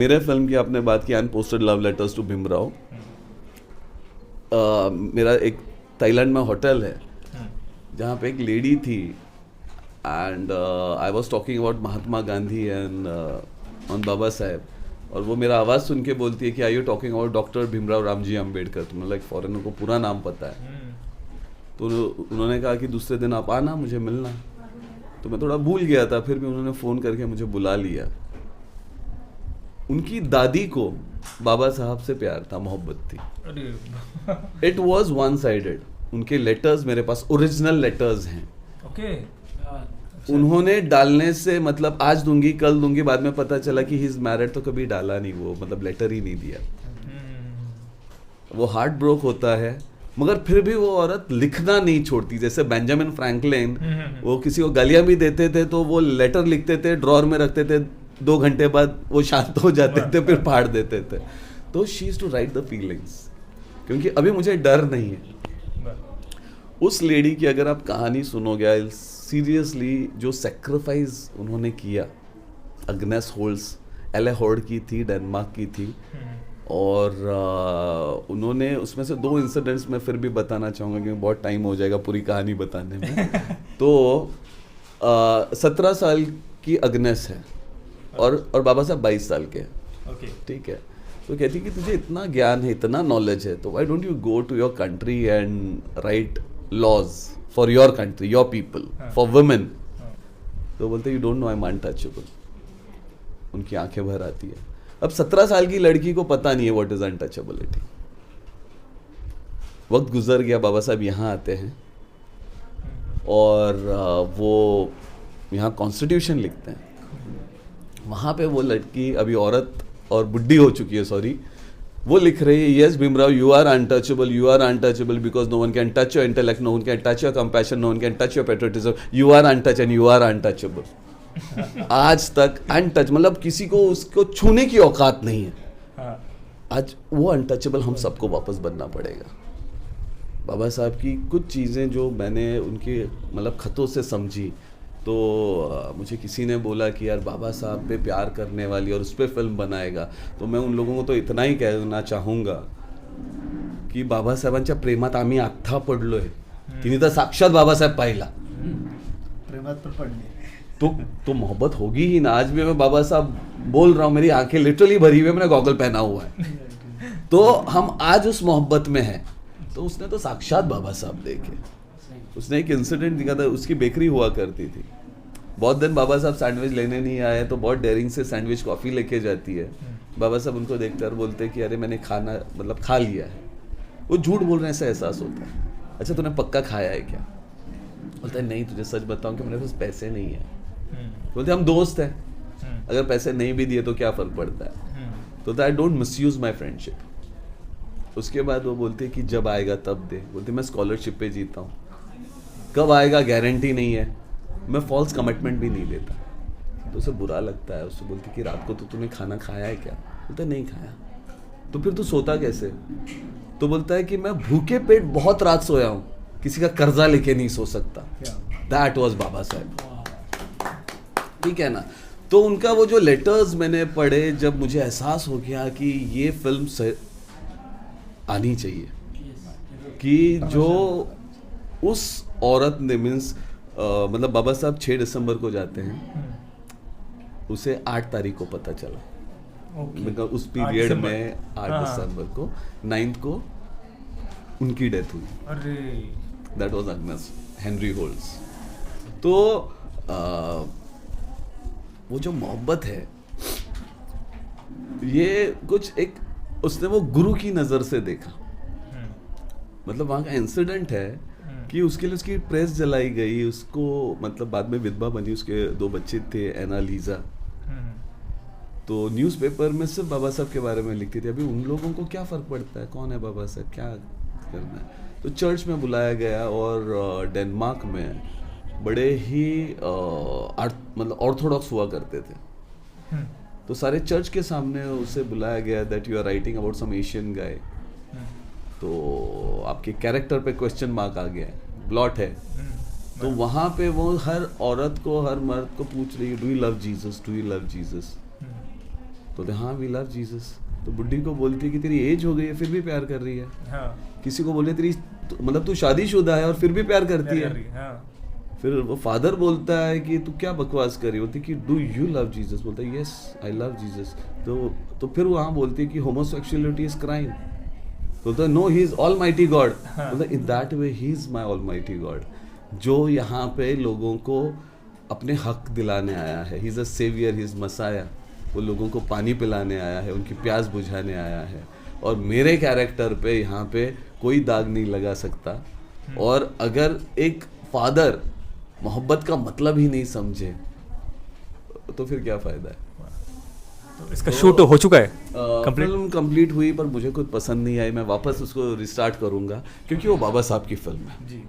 मेरे फिल्म की आपने बात की unposted love letters to Bhimrao. मेरा एक थाईलैंड में होटल है जहाँ पे एक लेडी थी and I was talking about Mahatma Gandhi and on Baba Saheb, और वो मेरा आवाज़ सुन के बोलती है कि I you talking about doctor Bhimrao Ramji Ambedkar. तुम्हें लाइक फॉरेनर को पूरा नाम पता है। तो उन्होंने कहा कि दूसरे दिन आप आना मुझे मिलना। तो मैं थोड़ा भूल गया था, फिर भी उन्होंने फ़ोन करके मुझे बुला लिया। उनकी दादी को बाबा साहब से प्यार था, मोहब्बत थी। It was one sided. उनके लेटर्स मेरे पास ओरिजिनल लेटर्स हैं। ओके। उन्होंने डालने से मतलब आज दूंगी कल दूंगी, बाद में पता चला कि ही इज मैरिड, तो कभी डाला नहीं, वो मतलब लेटर ही नहीं दिया। वो हार्ट ब्रोक होता है, मगर फिर भी वो औरत लिखना नहीं छोड़ती। जैसे बेंजामिन फ्रैंकलिन, वो किसी को गालियां भी देते थे तो वो लेटर लिखते थे, ड्रॉर में रखते थे, 2 घंटे बाद वो शांत हो जाते थे, फिर फाड़ देते थे। तो she is to write the feelings, क्योंकि अभी मुझे डर नहीं है। उस लेडी की अगर आप कहानी सुनोगे, सीरियसली जो सेक्रीफाइस उन्होंने किया। अग्नेस होल्स एले हॉर्ड की थी, डेनमार्क की थी, और उन्होंने उसमें से 2 इंसिडेंट्स मैं फिर भी बताना चाहूँगा क्योंकि बहुत टाइम हो जाएगा पूरी कहानी बताने में। तो 17 साल की अग्नेस है और बाबा साहब 22 साल के हैं। ओके। ठीक है। तो कहती है कि तुझे इतना ज्ञान है, इतना नॉलेज है, तो why don't you go to your country and write laws for your country, your people, for women. तो बोलते you don't know I am untouchable. उनकी आंखें भर आती है। अब 17 साल की लड़की को पता नहीं है व्हाट इज अनटचेबिलिटी। वक्त गुजर गया, बाबा साहब यहाँ आते हैं और वो यहाँ कॉन्स्टिट्यूशन लिखते हैं। वहाँ पे वो लड़की अभी औरत और बुढ़ी हो चुकी है, सॉरी, वो लिख रही है, yes Bhimrao you are untouchable because no one can touch your intellect, no one can touch your compassion, no one can touch your patriotism, you are untouch and you are untouchable. आज तक untouched मतलब किसी को उसको छूने की औकात नहीं है। आज वो अनटचेबल हम सबको वापस बनना पड़ेगा। बाबा साहब की कुछ चीज़ें जो मैंने उनके मतलब खतों से समझी, तो मुझे किसी ने बोला कि यार बाबा साहब पे प्यार करने वाली और उस पर फिल्म बनाएगा, तो मैं उन लोगों को तो इतना ही कहना चाहूँगा की बाबासाहेबांच्या प्रेमात आम्ही आत्ता पडलोय। तिने तर साक्षात बाबासाहेब पाहिला, प्रेमात पण पडली। तो मोहब्बत होगी ही ना। आज भी मैं बाबा साहब बोल रहा हूँ, मेरी आंखें लिटरली भरी हुई है, मैंने गॉगल पहना हुआ है। तो हम आज उस मोहब्बत में हैं। तो उसने तो साक्षात बाबा साहब देखे। उसने एक इंसिडेंट दिखा था, उसकी बेकरी हुआ करती थी। बहुत दिन बाबा साहब सैंडविच लेने नहीं आए तो बहुत डेयरिंग से सैंडविच कॉफ़ी लेके जाती है। बाबा साहब उनको देखते और बोलते हैं कि अरे मैंने खाना मतलब खा लिया है। वो झूठ बोल रहे हैं ऐसा एहसास होता है। अच्छा तूने पक्का खाया है क्या? बोलता है नहीं, तुझे सच बताऊं कि मेरे पास पैसे नहीं है। बोलते हम दोस्त हैं, अगर पैसे नहीं भी दिए तो क्या फ़र्क पड़ता है। तो I don't misuse my friendship. उसके बाद वो बोलते कि जब आएगा तब दे। बोलते मैं स्कॉलरशिप पे जीता हूँ, कब आएगा गारंटी नहीं है। मैं फॉल्स कमिटमेंट भी नहीं देता। तो उसे बुरा लगता है। उससे बोलती कि रात को तो तूने खाना खाया है क्या? बोलता नहीं खाया। तो फिर तू सोता कैसे? तो बोलता है कि मैं भूखे पेट बहुत रात सोया हूँ, किसी का कर्जा लेके नहीं सो सकता। दैट वॉज बाबा साहब। ठीक है ना। तो उनका वो जो लेटर्स मैंने पढ़े, जब मुझे एहसास हो गया कि ये फिल्म से आनी चाहिए, कि जो उस औरत ने मीन्स मतलब बाबा साहब 6 दिसंबर को जाते हैं, उसे 8 तारीख को पता चला। मतलब उस पीरियड में 8 दिसंबर को 9th को उनकी डेथ हुई। अरे that was Agnes Henry holes. तो वो जो मोहब्बत है, ये कुछ एक उसने वो गुरु की नज़र से देखा। मतलब वहाँ का इंसिडेंट है कि उसके लिए उसकी प्रेस जलाई गई, उसको मतलब बाद में विधवा बनी, उसके 2 बच्चे थे, एना लीजा। तो न्यूज़पेपर में सिर्फ बाबा साहब के बारे में लिखती थी। अभी उन लोगों को क्या फ़र्क पड़ता है, कौन है बाबा साहब, क्या करना है। तो चर्च में बुलाया गया और डेनमार्क में बड़े ही मतलब ऑर्थोडॉक्स हुआ करते थे। तो सारे चर्च के सामने उसे बुलाया गया that you are writing about some Asian guy. तो आपके कैरेक्टर पे क्वेश्चन मार्क आ गया है, ब्लॉट है। तो वहाँ पे वो हर औरत को, हर मर्द को पूछ रही है, do you love Jesus, do you love Jesus. बोलते हाँ वी लव जीसस। तो बुढ़ी को बोलती है कि तेरी एज हो गई है फिर भी प्यार कर रही है। हाँ, किसी को बोले तेरी मतलब तू शादीशुदा है और फिर भी प्यार करती प्यार कर है। रही है, हाँ। फिर वो फादर बोलता है कि तू क्या बकवास कर रही होती कि डू यू लव जीसस, बोलता है यस आई लव जीसस। तो फिर वहाँ बोलती है कि होमोसेक्सुअलिटी इज क्राइम, बोलता है no he is almighty God, बोलता है in that way he is my almighty God, जो यहाँ पे लोगों को अपने हक दिलाने आया है। He is a saviour, he is messiah, वो लोगों को पानी पिलाने आया है, उनकी प्यास बुझाने आया है। और मेरे कैरेक्टर पे यहाँ पे कोई दाग नहीं लगा सकता। और अगर एक फादर मोहब्बत का मतलब ही नहीं समझे तो फिर क्या फायदा है। तो इसका शूट हो चुका है कंप्लीट? फिल्म कंप्लीट हुई पर मुझे कुछ पसंद नहीं आई। मैं वापस उसको रिस्टार्ट करूंगा क्योंकि वो बाबा साहब की फिल्म है। जी।